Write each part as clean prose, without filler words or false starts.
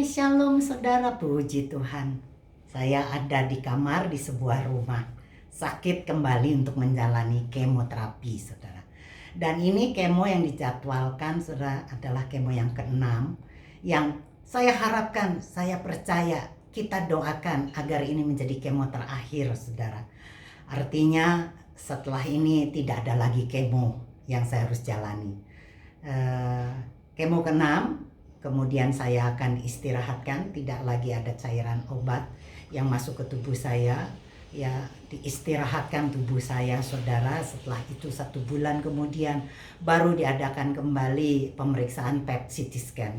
Hai, shalom saudara, puji Tuhan. Saya ada di kamar di sebuah rumah. Sakit kembali untuk menjalani kemoterapi, saudara. Dan ini kemo yang dijadwalkan, saudara, adalah kemo yang ke-6. Yang saya harapkan, saya percaya, kita doakan agar ini menjadi kemo terakhir, saudara. Artinya setelah ini tidak ada lagi kemo yang saya harus jalani. Kemo ke-6, kemudian saya akan istirahatkan, tidak lagi ada cairan obat yang masuk ke tubuh saya. Ya, diistirahatkan tubuh saya, saudara. Setelah itu 1 bulan kemudian baru diadakan kembali pemeriksaan PET CT scan.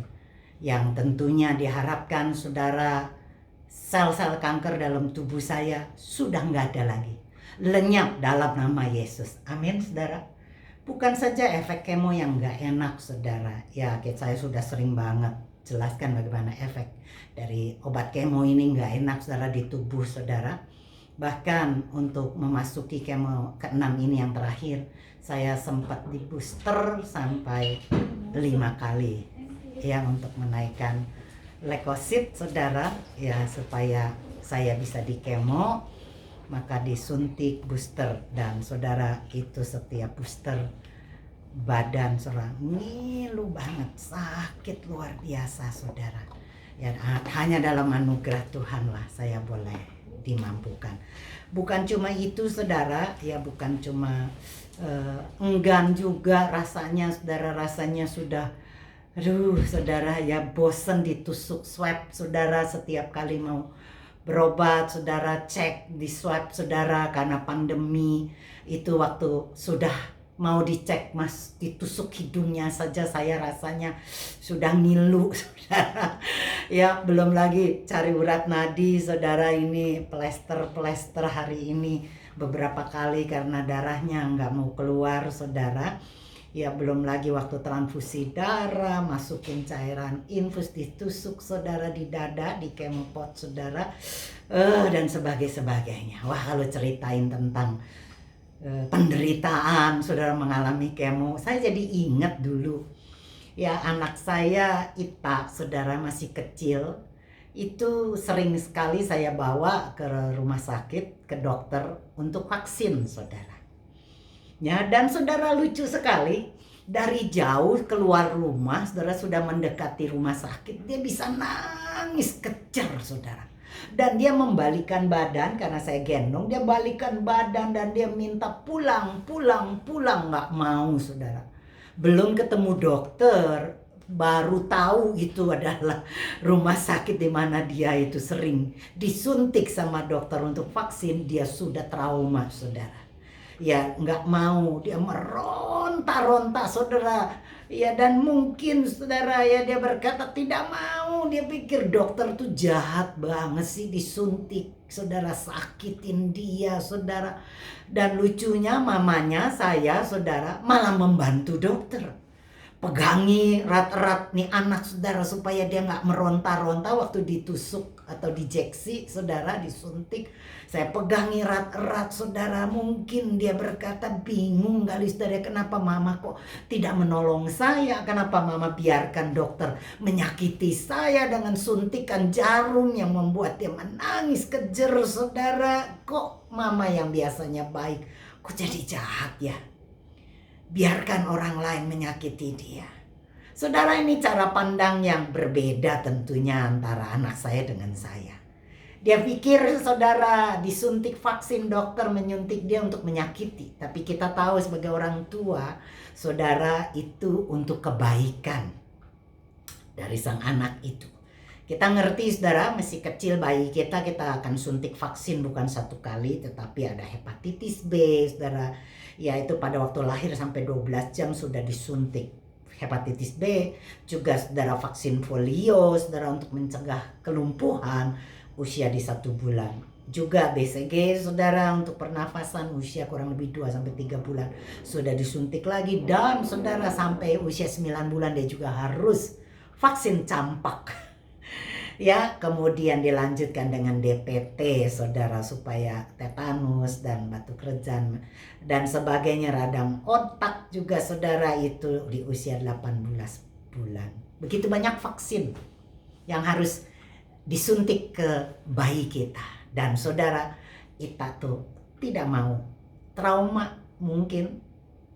Yang tentunya diharapkan, saudara, sel-sel kanker dalam tubuh saya sudah nggak ada lagi. Lenyap dalam nama Yesus. Amin, saudara. Bukan saja efek kemo yang gak enak, saudara. Ya, saya sudah sering banget jelaskan bagaimana efek dari obat kemo ini gak enak, saudara, di tubuh saudara. Bahkan untuk memasuki kemo ke-6 ini yang terakhir, saya sempat di booster sampai 5 kali. Ya, untuk menaikkan leukosit, saudara. Ya, supaya saya bisa di kemo, maka disuntik booster. Dan saudara, itu setiap booster badan saudara ngilu banget, sakit luar biasa, saudara. Ya, hanya dalam anugerah Tuhan lah saya boleh dimampukan. Bukan cuma itu, saudara, ya, bukan cuma enggan juga rasanya, saudara. Rasanya sudah saudara, ya, bosen ditusuk swab, saudara. Setiap kali mau berobat, saudara, cek di swab, saudara, karena pandemi itu waktu sudah mau dicek, mas, ditusuk hidungnya saja saya rasanya sudah ngilu, saudara. Ya, belum lagi cari urat nadi, saudara. Ini plester hari ini beberapa kali karena darahnya nggak mau keluar, saudara. Ya, belum lagi waktu transfusi darah, masukin cairan infus, ditusuk, saudara, di dada, di kemopot, saudara, dan sebagainya. Wah, kalau ceritain tentang penderitaan saudara mengalami kemo, saya jadi ingat dulu. Ya, anak saya Ita, saudara, masih kecil. Itu sering sekali saya bawa ke rumah sakit, ke dokter untuk vaksin, saudara. Ya, dan saudara, lucu sekali, dari jauh keluar rumah, saudara, sudah mendekati rumah sakit, dia bisa nangis kejar, saudara. Dan dia membalikan badan, karena saya gendong, dia balikan badan dan dia minta pulang, nggak mau, saudara. Belum ketemu dokter, baru tahu itu adalah rumah sakit di mana dia itu sering disuntik sama dokter untuk vaksin. Dia sudah trauma, saudara. Ya, nggak mau, dia meronta-ronta, saudara. Ya, dan mungkin, saudara, ya, dia berkata tidak mau. Dia pikir dokter tuh jahat banget sih, disuntik, saudara, sakitin dia, saudara. Dan lucunya mamanya saya, saudara, malah membantu dokter. Pegangi erat-erat nih anak, saudara, supaya dia nggak meronta-ronta waktu ditusuk atau diinjeksi, saudara, disuntik. Saya pegangi erat-erat, saudara. Mungkin dia berkata bingung kali, saudara, kenapa mama kok tidak menolong saya, kenapa mama biarkan dokter menyakiti saya dengan suntikan jarum yang membuat dia menangis kejer, saudara. Kok mama yang biasanya baik kok jadi jahat ya, biarkan orang lain menyakiti dia. Saudara, ini cara pandang yang berbeda tentunya antara anak saya dengan saya. Dia pikir, saudara, disuntik vaksin, dokter menyuntik dia untuk menyakiti. Tapi kita tahu sebagai orang tua, saudara, itu untuk kebaikan dari sang anak itu. Kita ngerti, saudara, masih kecil bayi kita akan suntik vaksin bukan 1 kali, tetapi ada hepatitis B, saudara. Ya, itu pada waktu lahir sampai 12 jam sudah disuntik hepatitis B. Juga, saudara, vaksin polio, saudara, untuk mencegah kelumpuhan usia di 1 bulan. Juga BCG, saudara, untuk pernafasan usia kurang lebih 2-3 bulan sudah disuntik lagi. Dan, saudara, sampai usia 9 bulan dia juga harus vaksin campak. Ya, kemudian dilanjutkan dengan DPT, saudara, supaya tetanus dan batuk rejan dan sebagainya, radang otak juga, saudara, itu di usia 18 bulan. Begitu banyak vaksin. yang harus disuntik ke bayi kita. Dan saudara, Ita tuh tidak mau, trauma mungkin,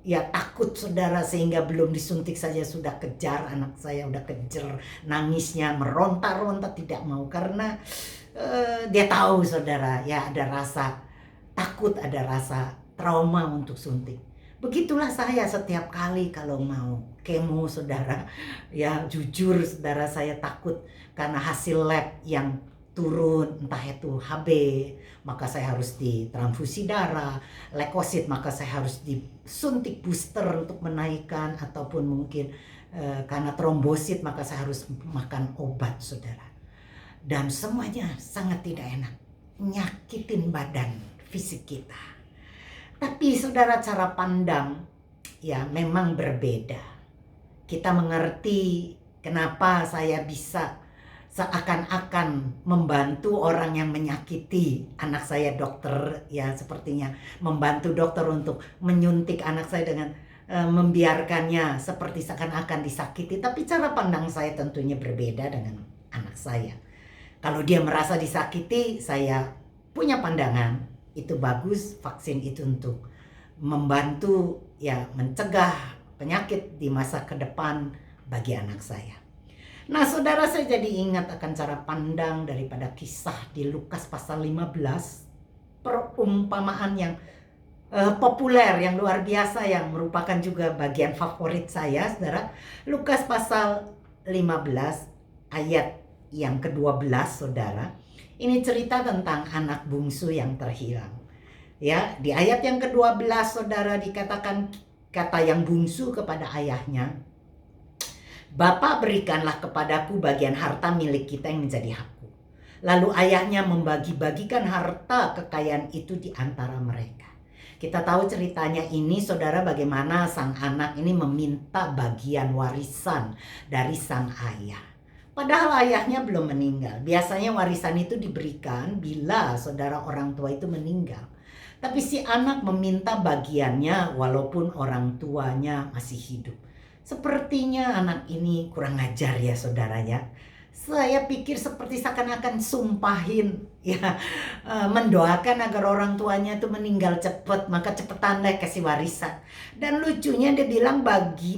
ya takut saudara, sehingga belum disuntik saja sudah kejar anak saya, udah kejar, nangisnya meronta-ronta tidak mau karena dia tahu saudara, ya ada rasa takut, ada rasa trauma untuk suntik. Begitulah saya setiap kali kalau mau kemo saudara, ya jujur saudara, saya takut karena hasil lab yang turun, entah itu HB, maka saya harus ditransfusi darah, leukosit, maka saya harus disuntik booster untuk menaikkan, ataupun mungkin karena trombosit maka saya harus makan obat saudara. Dan semuanya sangat tidak enak, nyakitin badan fisik kita. Tapi saudara, cara pandang ya memang berbeda. Kita mengerti kenapa saya bisa seakan-akan membantu orang yang menyakiti anak saya, dokter ya, sepertinya membantu dokter untuk menyuntik anak saya dengan membiarkannya seperti seakan-akan disakiti. Tapi cara pandang saya tentunya berbeda dengan anak saya. Kalau dia merasa disakiti, saya punya pandangan itu bagus, vaksin itu untuk membantu ya mencegah penyakit di masa ke depan bagi anak saya. Nah saudara, saya jadi ingat akan cara pandang daripada kisah di Lukas pasal 15, perumpamaan yang populer, yang luar biasa, yang merupakan juga bagian favorit saya saudara. Lukas pasal 15 ayat yang ke-12 saudara. Ini cerita tentang anak bungsu yang terhilang. Ya, di ayat yang ke-12 saudara dikatakan kata yang bungsu kepada ayahnya, "Bapa, berikanlah kepadaku bagian harta milik kita yang menjadi hakku." Lalu ayahnya membagi-bagikan harta kekayaan itu di antara mereka. Kita tahu ceritanya ini saudara, bagaimana sang anak ini meminta bagian warisan dari sang ayah. Padahal ayahnya belum meninggal. Biasanya warisan itu diberikan bila saudara orang tua itu meninggal. Tapi si anak meminta bagiannya walaupun orang tuanya masih hidup. Sepertinya anak ini kurang ajar ya saudaranya. Saya pikir seperti seakan-akan sumpahin ya, mendoakan agar orang tuanya itu meninggal cepat, maka cepetan deh kasih warisan. Dan lucunya dia bilang,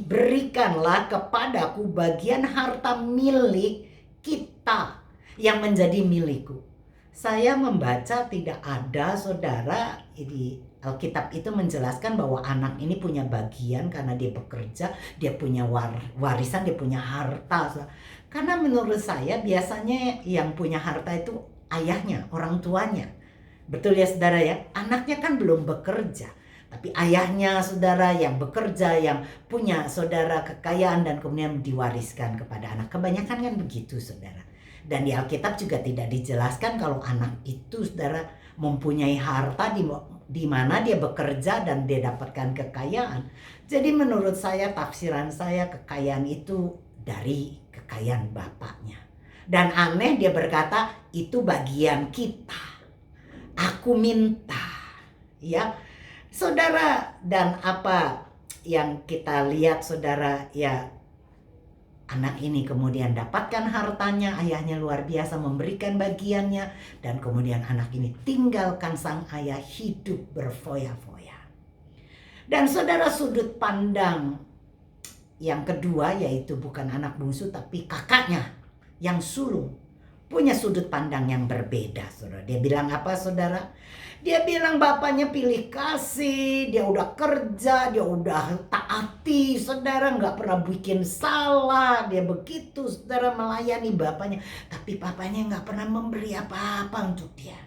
berikanlah kepadaku bagian harta milik kita yang menjadi milikku. Saya membaca tidak ada saudara di Alkitab itu menjelaskan bahwa anak ini punya bagian karena dia bekerja, dia punya warisan, dia punya harta. Karena menurut saya biasanya yang punya harta itu ayahnya, orang tuanya. Betul ya saudara ya? Anaknya kan belum bekerja. Tapi ayahnya saudara yang bekerja, yang punya saudara kekayaan dan kemudian diwariskan kepada anak. Kebanyakan kan begitu saudara. Dan di Alkitab juga tidak dijelaskan kalau anak itu saudara mempunyai harta di mana dia bekerja dan dia dapatkan kekayaan. Jadi menurut saya, tafsiran saya, kekayaan itu dari kekayaan bapaknya. Dan aneh dia berkata itu bagian kita, aku minta ya saudara. Dan apa yang kita lihat saudara ya, anak ini kemudian dapatkan hartanya, ayahnya luar biasa memberikan bagiannya, dan kemudian anak ini tinggalkan sang ayah hidup berfoya-foya. Dan saudara, sudut pandang yang kedua yaitu bukan anak bungsu tapi kakaknya yang sulung punya sudut pandang yang berbeda saudara. Dia bilang apa saudara? Dia bilang bapaknya pilih kasih, dia udah kerja, dia udah taati saudara, nggak pernah bikin salah, dia begitu saudara melayani bapaknya. Tapi bapaknya nggak pernah memberi apa-apa untuk dia.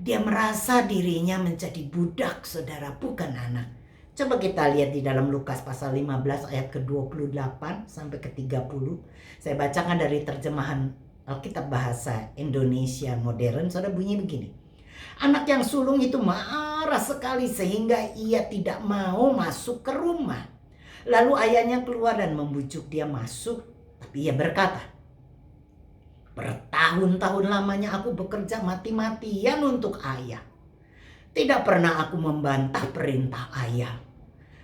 Dia merasa dirinya menjadi budak saudara, bukan anak. Coba kita lihat di dalam Lukas pasal 15 ayat ke-28 sampai ke-30. Saya bacakan dari terjemahan Alkitab bahasa Indonesia modern. Saudara, bunyi begini. Anak yang sulung itu marah sekali sehingga ia tidak mau masuk ke rumah. Lalu ayahnya keluar dan membujuk dia masuk. Tapi ia berkata, "Bertahun-tahun lamanya aku bekerja mati-matian untuk ayah. Tidak pernah aku membantah perintah ayah.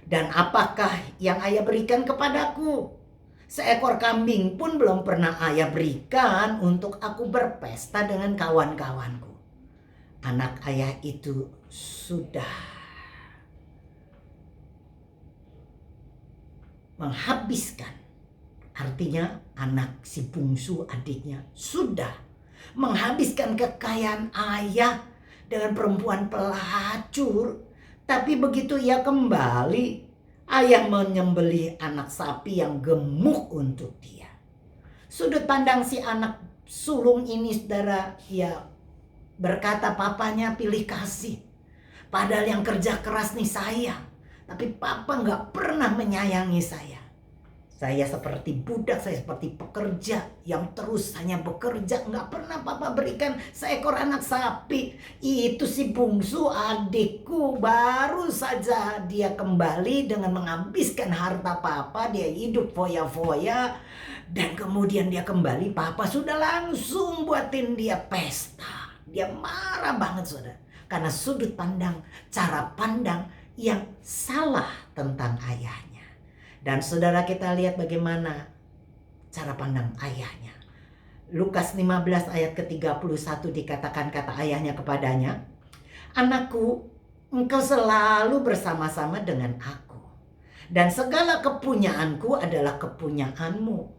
Dan apakah yang ayah berikan kepadaku? Seekor kambing pun belum pernah ayah berikan untuk aku berpesta dengan kawan-kawanku. Anak ayah itu sudah menghabiskan. Artinya anak si bungsu adiknya sudah menghabiskan kekayaan ayah dengan perempuan pelacur. Tapi begitu ia kembali, ayah menyembelih anak sapi yang gemuk untuk dia. Sudut pandang si anak sulung ini, saudara, ia berkata papanya pilih kasih. Padahal yang kerja keras nih saya. Tapi papa gak pernah menyayangi saya. Saya seperti budak, saya seperti pekerja yang terus hanya bekerja. Gak pernah papa berikan seekor anak sapi. Itu si bungsu adikku, baru saja dia kembali dengan menghabiskan harta papa. Dia hidup foya-foya. Dan kemudian dia kembali, papa sudah langsung buatin dia pesta. Dia marah banget, saudara. Karena sudut pandang, cara pandang yang salah tentang ayahnya. Dan saudara, kita lihat bagaimana cara pandang ayahnya. Lukas 15 ayat ke-31 dikatakan kata ayahnya kepadanya, "Anakku, engkau selalu bersama-sama dengan aku. Dan segala kepunyaanku adalah kepunyaanmu."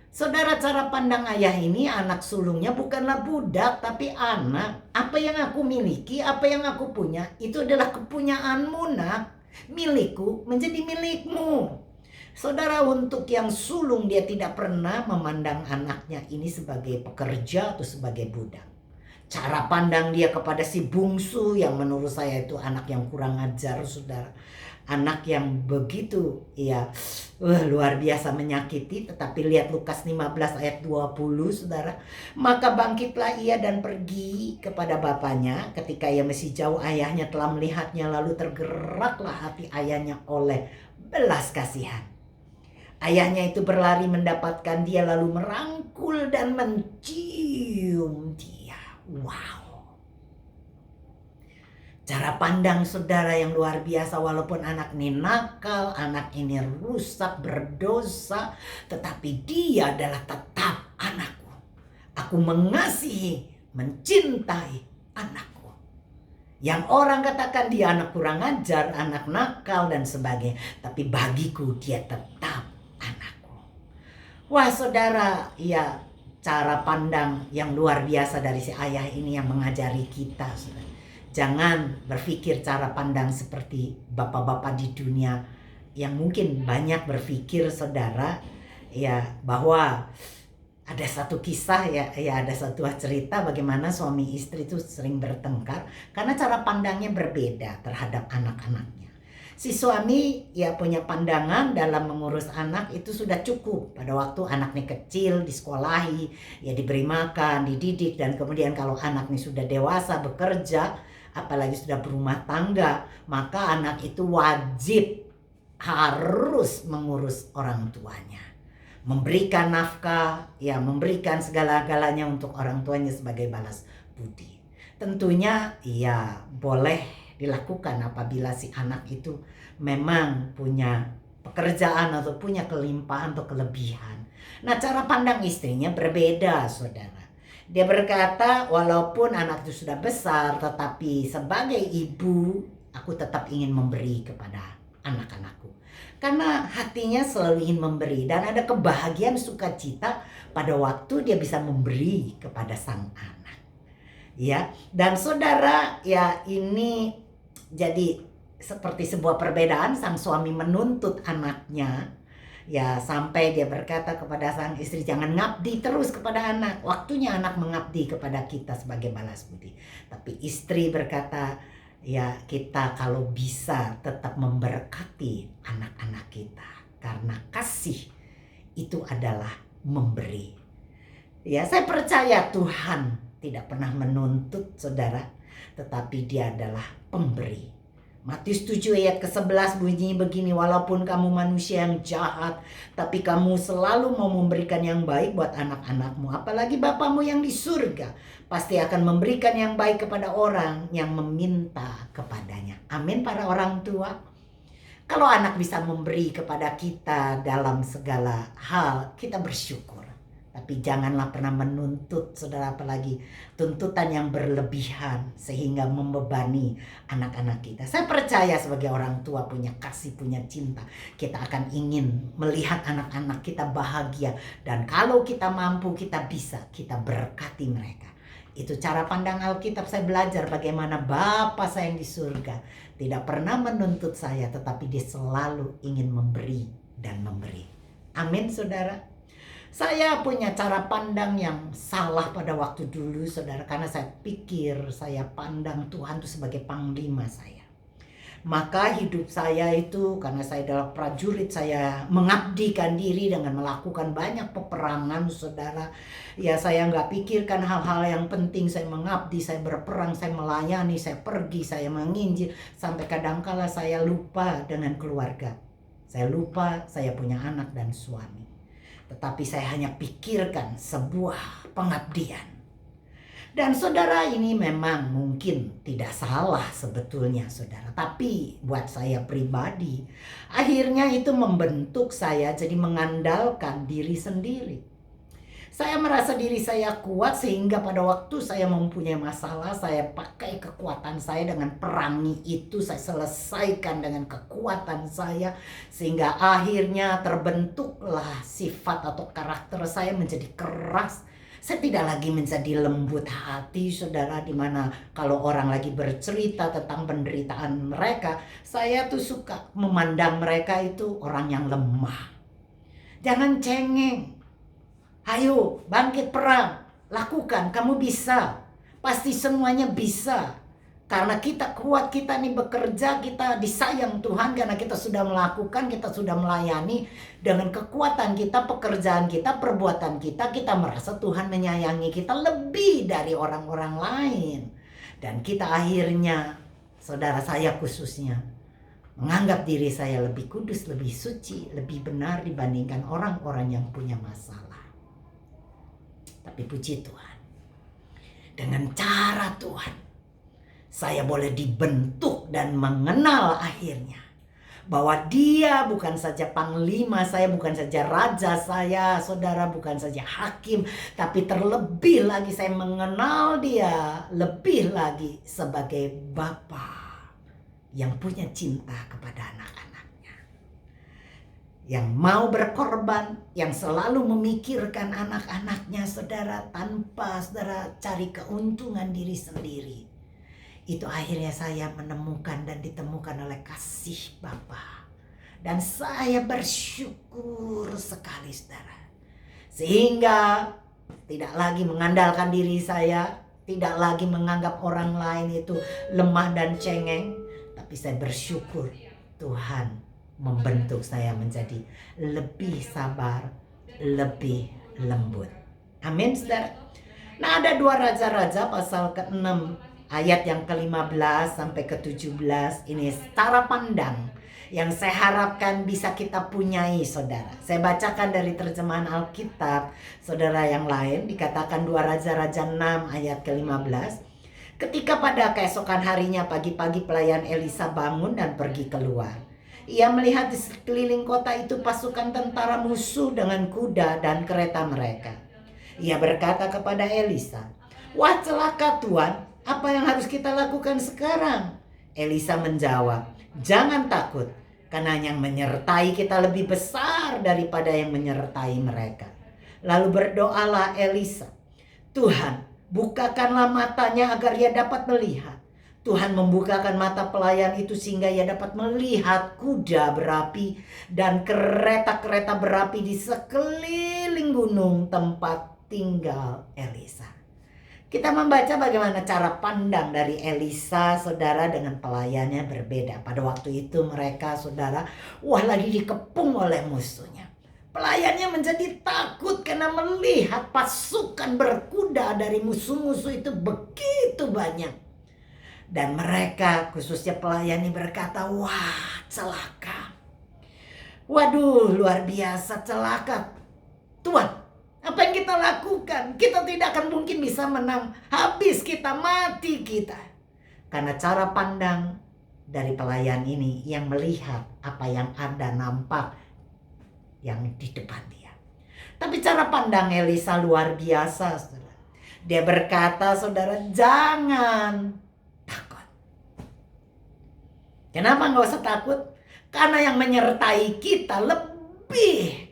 Saudara, cara pandang ayah ini, anak sulungnya bukanlah budak tapi anak. Apa yang aku miliki, apa yang aku punya, itu adalah kepunyaanmu, nak. Milikku menjadi milikmu. Saudara, untuk yang sulung, dia tidak pernah memandang anaknya ini sebagai pekerja atau sebagai budak. Cara pandang dia kepada si bungsu yang menurut saya itu anak yang kurang ajar, saudara. Anak yang begitu luar biasa menyakiti. Tetapi lihat Lukas 15 ayat 20, saudara. "Maka bangkitlah ia dan pergi kepada bapaknya. Ketika ia masih jauh, ayahnya telah melihatnya, lalu tergeraklah hati ayahnya oleh belas kasihan. Ayahnya itu berlari mendapatkan dia, lalu merangkul dan mencium dia." Wow. Cara pandang saudara yang luar biasa. Walaupun anak ini nakal, anak ini rusak, berdosa, tetapi dia adalah tetap anakku. Aku mengasihi, mencintai anakku. Yang orang katakan dia anak kurang ajar, anak nakal dan sebagainya. Tapi bagiku dia tetap anakku. Wah, saudara, ya, cara pandang yang luar biasa dari si ayah ini yang mengajari kita, saudara. Jangan berpikir cara pandang seperti bapak-bapak di dunia yang mungkin banyak berpikir, saudara, ya, bahwa ada satu kisah, ada satu cerita bagaimana suami istri itu sering bertengkar karena cara pandangnya berbeda terhadap anak-anaknya. Si suami punya pandangan dalam mengurus anak itu sudah cukup. Pada waktu anaknya kecil, disekolahi, diberi makan, dididik, dan kemudian kalau anaknya sudah dewasa bekerja, apalagi sudah berumah tangga, maka anak itu wajib harus mengurus orang tuanya. Memberikan nafkah, memberikan segala-galanya untuk orang tuanya sebagai balas budi. Tentunya boleh dilakukan apabila si anak itu memang punya pekerjaan atau punya kelimpahan atau kelebihan. Nah, cara pandang istrinya berbeda, saudara. Dia berkata, walaupun anak itu sudah besar, tetapi sebagai ibu, aku tetap ingin memberi kepada anak-anakku. Karena hatinya selalu ingin memberi dan ada kebahagiaan sukacita pada waktu dia bisa memberi kepada sang anak. Dan saudara, ini jadi seperti sebuah perbedaan. Sang suami menuntut anaknya, sampai dia berkata kepada sang istri, jangan ngabdi terus kepada anak, waktunya anak mengabdi kepada kita sebagai balas budi. Tapi istri berkata, kita kalau bisa tetap memberkati anak-anak kita, karena kasih itu adalah memberi. Saya percaya Tuhan tidak pernah menuntut, saudara, tetapi dia adalah pemberi. Matius 7 ayat ke-11 bunyinya begini, walaupun kamu manusia yang jahat, tapi kamu selalu mau memberikan yang baik buat anak-anakmu, apalagi Bapamu yang di surga pasti akan memberikan yang baik kepada orang yang meminta kepadanya. Amin, para orang tua. Kalau anak bisa memberi kepada kita dalam segala hal, kita bersyukur. Tapi janganlah pernah menuntut, saudara, apalagi tuntutan yang berlebihan sehingga membebani anak-anak kita. Saya percaya sebagai orang tua punya kasih, punya cinta. Kita akan ingin melihat anak-anak kita bahagia. Dan kalau kita mampu, kita bisa, kita berkati mereka. Itu cara pandang Alkitab. Saya belajar bagaimana Bapa saya yang di surga tidak pernah menuntut saya, tetapi dia selalu ingin memberi dan memberi. Amin, saudara. Saya punya cara pandang yang salah pada waktu dulu, saudara, karena saya pikir, saya pandang Tuhan itu sebagai panglima saya. Maka hidup saya itu, karena saya adalah prajurit, saya mengabdikan diri dengan melakukan banyak peperangan, saudara. Ya, saya nggak pikirkan hal-hal yang penting. Saya mengabdi, saya berperang, saya melayani, saya pergi, saya menginjil. Sampai kadangkala saya lupa dengan keluarga. Saya lupa saya punya anak dan suami. Tetapi saya hanya pikirkan sebuah pengabdian. Dan saudara, ini memang mungkin tidak salah sebetulnya, saudara. Tapi buat saya pribadi, akhirnya itu membentuk saya jadi mengandalkan diri sendiri. Saya merasa diri saya kuat sehingga pada waktu saya mempunyai masalah, saya pakai kekuatan saya dengan perangi itu, saya selesaikan dengan kekuatan saya. Sehingga akhirnya terbentuklah sifat atau karakter saya menjadi keras. Saya tidak lagi menjadi lembut hati, saudara, dimana kalau orang lagi bercerita tentang penderitaan mereka, saya tuh suka memandang mereka itu orang yang lemah. Jangan cengeng. Ayo, bangkit perang, lakukan, kamu bisa. Pasti semuanya bisa. Karena kita kuat, kita nih bekerja, kita disayang Tuhan karena kita sudah melakukan, kita sudah melayani. Dengan kekuatan kita, pekerjaan kita, perbuatan kita, kita merasa Tuhan menyayangi kita lebih dari orang-orang lain. Dan kita akhirnya, saudara, saya khususnya, menganggap diri saya lebih kudus, lebih suci, lebih benar dibandingkan orang-orang yang punya masalah. Tapi puji Tuhan, dengan cara Tuhan, saya boleh dibentuk dan mengenal akhirnya bahwa Dia bukan saja panglima saya, bukan saja raja saya, saudara, bukan saja hakim, tapi terlebih lagi saya mengenal Dia lebih lagi sebagai Bapa yang punya cinta kepada anak-anaknya, yang mau berkorban, yang selalu memikirkan anak-anaknya, saudara, tanpa saudara cari keuntungan diri sendiri. Itu akhirnya saya menemukan dan ditemukan oleh kasih Bapa. Dan saya bersyukur sekali, saudara. Sehingga tidak lagi mengandalkan diri saya, tidak lagi menganggap orang lain itu lemah dan cengeng, tapi saya bersyukur Tuhan membentuk saya menjadi lebih sabar, lebih lembut. Amin, saudara. Nah, ada 2 Raja-Raja pasal ke-6 ayat yang ke-15 sampai ke-17. Ini cara pandang yang saya harapkan bisa kita punyai, saudara. Saya bacakan dari terjemahan Alkitab, saudara, yang lain. Dikatakan 2 Raja-Raja 6 ayat ke-15. Ketika pada keesokan harinya pagi-pagi pelayan Elisa bangun dan pergi keluar. Ia melihat di sekeliling kota itu pasukan tentara musuh dengan kuda dan kereta mereka. Ia berkata kepada Elisa, "Wah, celaka Tuan, apa yang harus kita lakukan sekarang?" Elisa menjawab, "Jangan takut, karena yang menyertai kita lebih besar daripada yang menyertai mereka." Lalu berdoalah Elisa, "Tuhan, bukakanlah matanya agar ia dapat melihat." Tuhan membukakan mata pelayan itu sehingga ia dapat melihat kuda berapi dan kereta-kereta berapi di sekeliling gunung tempat tinggal Elisa. Kita membaca bagaimana cara pandang dari Elisa, saudara, dengan pelayannya berbeda. Pada waktu itu mereka, saudara, lagi dikepung oleh musuhnya. Pelayannya menjadi takut karena melihat pasukan berkuda dari musuh-musuh itu begitu banyak. Dan mereka, khususnya pelayan ini, berkata, "Wah, celaka. Waduh, luar biasa celaka. Tuan, apa yang kita lakukan? Kita tidak akan mungkin bisa menang. Habis kita, mati kita." Karena cara pandang dari pelayan ini yang melihat apa yang ada nampak yang di depan dia. Tapi cara pandang Elisa luar biasa, saudara. Dia berkata, saudara, jangan takut. Kenapa nggak usah takut? Karena yang menyertai kita lebih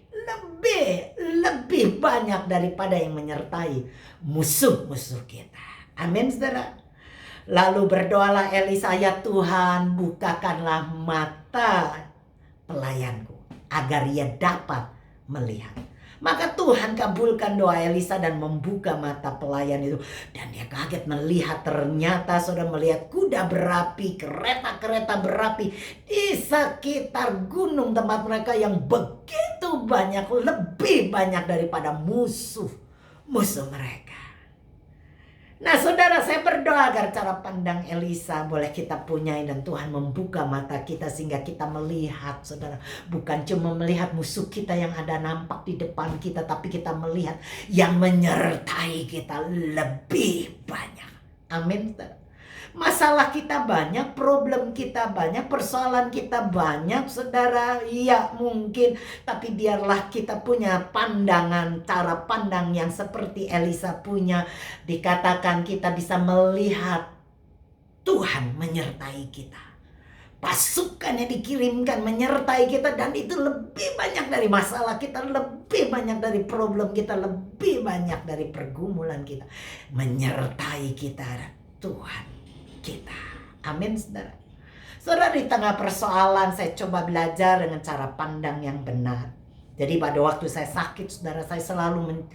banyak daripada yang menyertai musuh-musuh kita. Amin, saudara. Lalu berdoalah Elisa, ya Tuhan, bukakanlah mata pelayanku agar ia dapat melihat. Maka Tuhan kabulkan doa Elisa dan membuka mata pelayan itu. Dan dia kaget melihat, ternyata sudah melihat kuda berapi, kereta-kereta berapi di sekitar gunung tempat mereka yang begitu banyak, lebih banyak daripada musuh mereka. Nah, saudara, saya berdoa agar cara pandang Elisa boleh kita punyai dan Tuhan membuka mata kita sehingga kita melihat, saudara, bukan cuma melihat musuh kita yang ada nampak di depan kita, tapi kita melihat yang menyertai kita lebih banyak. Amin, saudara. Masalah kita banyak, problem kita banyak, persoalan kita banyak, saudara. Iya mungkin, tapi biarlah kita punya pandangan, cara pandang yang seperti Elisa punya. Dikatakan kita bisa melihat Tuhan menyertai kita. Pasukannya dikirimkan menyertai kita, dan itu lebih banyak dari masalah kita, lebih banyak dari problem kita, lebih banyak dari pergumulan kita. Menyertai kita Tuhan kita. Amin, saudara. Saudara, di tengah persoalan saya coba belajar dengan cara pandang yang benar. Jadi pada waktu saya sakit, saudara, saya selalu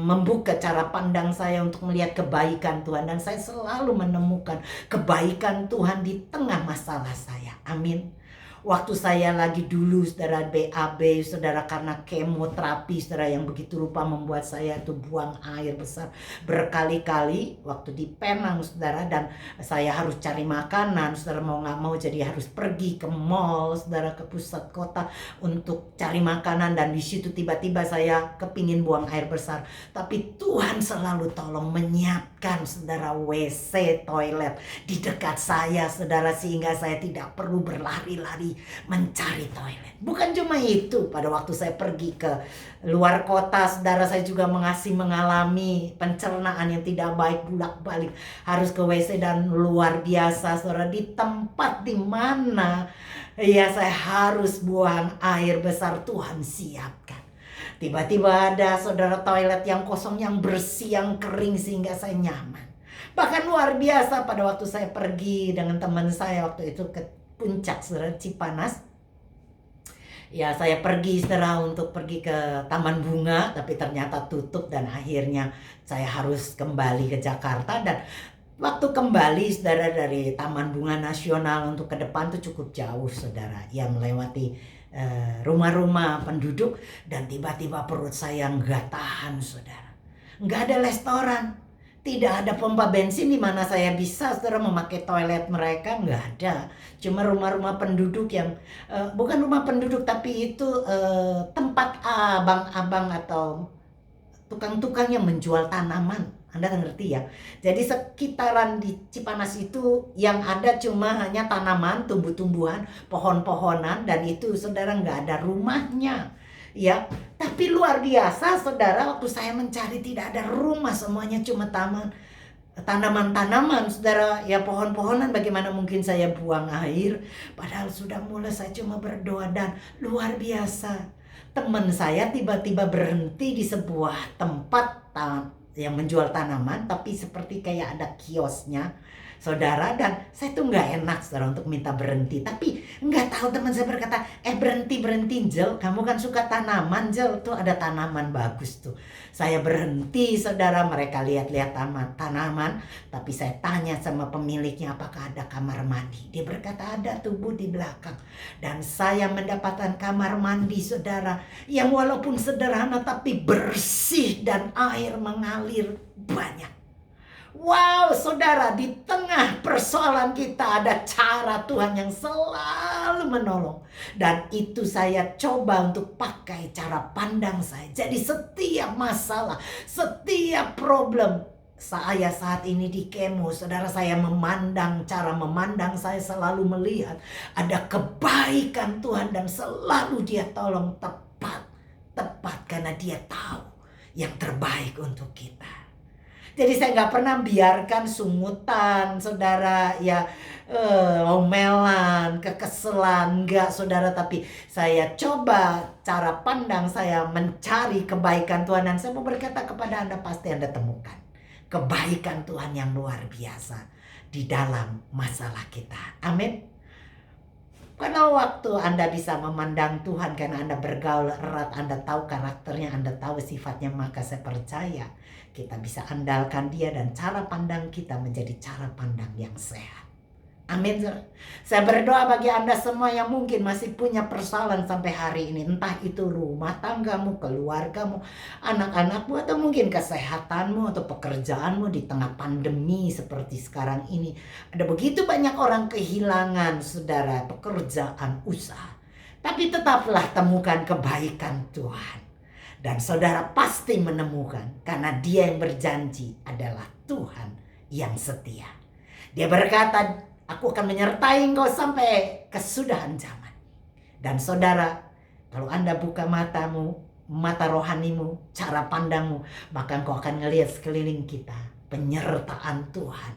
membuka cara pandang saya untuk melihat kebaikan Tuhan. Dan saya selalu menemukan kebaikan Tuhan di tengah masalah saya. Amin. Waktu saya lagi dulu, saudara, BAB, saudara, karena kemoterapi, saudara, yang begitu rupa membuat saya itu buang air besar berkali-kali waktu di Penang, saudara, dan saya harus cari makanan, saudara, mau nggak mau jadi harus pergi ke mall, saudara, ke pusat kota untuk cari makanan, dan di situ tiba-tiba saya kepingin buang air besar, tapi Tuhan selalu tolong menyiapkan, saudara, WC, toilet di dekat saya, saudara, sehingga saya tidak perlu berlari-lari mencari toilet. Bukan cuma itu, pada waktu saya pergi ke luar kota, saudara, saya juga mengalami pencernaan yang tidak baik, bolak-balik harus ke WC, dan luar biasa, saudara, di tempat di mana ya saya harus buang air besar, Tuhan siapkan. Tiba-tiba ada, saudara, toilet yang kosong, yang bersih, yang kering, sehingga saya nyaman. Bahkan luar biasa, pada waktu saya pergi dengan teman saya waktu itu ke Puncak, saudara, Cipanas. Ya, saya pergi, saudara, untuk pergi ke Taman Bunga, tapi ternyata tutup, dan akhirnya saya harus kembali ke Jakarta. Dan waktu kembali, saudara, dari Taman Bunga Nasional untuk ke depan tuh cukup jauh, saudara, ya, melewati rumah-rumah penduduk, dan tiba-tiba perut saya nggak tahan, saudara. Nggak ada restoran, tidak ada pompa bensin di mana saya bisa, saudara, memakai toilet mereka, nggak ada. Cuma rumah-rumah penduduk yang bukan rumah penduduk, tapi itu tempat abang-abang atau tukang-tukang yang menjual tanaman. Anda ngerti ya? Jadi sekitaran di Cipanas itu yang ada cuma hanya tanaman, tumbuh-tumbuhan, pohon-pohonan, dan itu, saudara, nggak ada rumahnya. Ya, tapi luar biasa, saudara, waktu saya mencari tidak ada rumah, semuanya cuma tanaman-tanaman, saudara, ya, pohon-pohonan. Bagaimana mungkin saya buang air? Padahal sudah mulai saya cuma berdoa, dan luar biasa, teman saya tiba-tiba berhenti di sebuah tempat yang menjual tanaman, tapi seperti kayak ada kiosnya, saudara, dan saya tuh nggak enak, saudara, untuk minta berhenti, tapi nggak tahu teman saya berkata, berhenti Jel, kamu kan suka tanaman, Jel, tuh ada tanaman bagus tuh. Saya berhenti, saudara, mereka lihat-lihat tanaman, tapi saya tanya sama pemiliknya apakah ada kamar mandi. Dia berkata ada tuh, Bu, di belakang. Dan saya mendapatkan kamar mandi, saudara, yang walaupun sederhana tapi bersih dan air mengalir banyak. Wow, saudara, di tengah persoalan kita ada cara Tuhan yang selalu menolong. Dan itu saya coba untuk pakai cara pandang saya. Jadi setiap masalah, setiap problem, saya saat ini di kemo, saudara, saya cara memandang saya selalu melihat ada kebaikan Tuhan dan selalu dia tolong tepat karena dia tahu yang terbaik untuk kita. Jadi saya nggak pernah biarkan sungutan, saudara, ya omelan, kekeselan, enggak, saudara. Tapi saya coba cara pandang saya mencari kebaikan Tuhan. Dan saya mau berkata kepada Anda, pasti Anda temukan kebaikan Tuhan yang luar biasa di dalam masalah kita. Amin. Karena waktu Anda bisa memandang Tuhan, karena Anda bergaul erat, Anda tahu karakternya, Anda tahu sifatnya, maka saya percaya kita bisa andalkan dia dan cara pandang kita menjadi cara pandang yang sehat. Amin. Saya berdoa bagi Anda semua yang mungkin masih punya persoalan sampai hari ini. Entah itu rumah tanggamu, keluargamu, anak-anakmu, atau mungkin kesehatanmu atau pekerjaanmu di tengah pandemi seperti sekarang ini. Ada begitu banyak orang kehilangan, saudara, pekerjaan, usaha. Tapi tetaplah temukan kebaikan Tuhan. Dan saudara pasti menemukan, karena dia yang berjanji adalah Tuhan yang setia. Dia berkata, aku akan menyertai engkau sampai kesudahan zaman. Dan saudara, kalau Anda buka matamu, mata rohanimu, cara pandangmu, maka engkau akan melihat sekeliling kita penyertaan Tuhan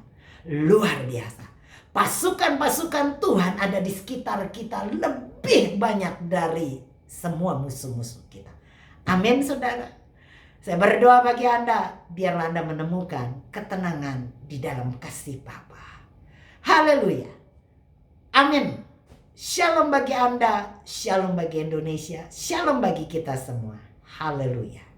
luar biasa. Pasukan-pasukan Tuhan ada di sekitar kita lebih banyak dari semua musuh-musuh kita. Amin, saudara. Saya berdoa bagi Anda, biarlah Anda menemukan ketenangan di dalam kasih Bapa. Haleluya. Amin. Shalom bagi Anda, shalom bagi Indonesia, shalom bagi kita semua. Haleluya.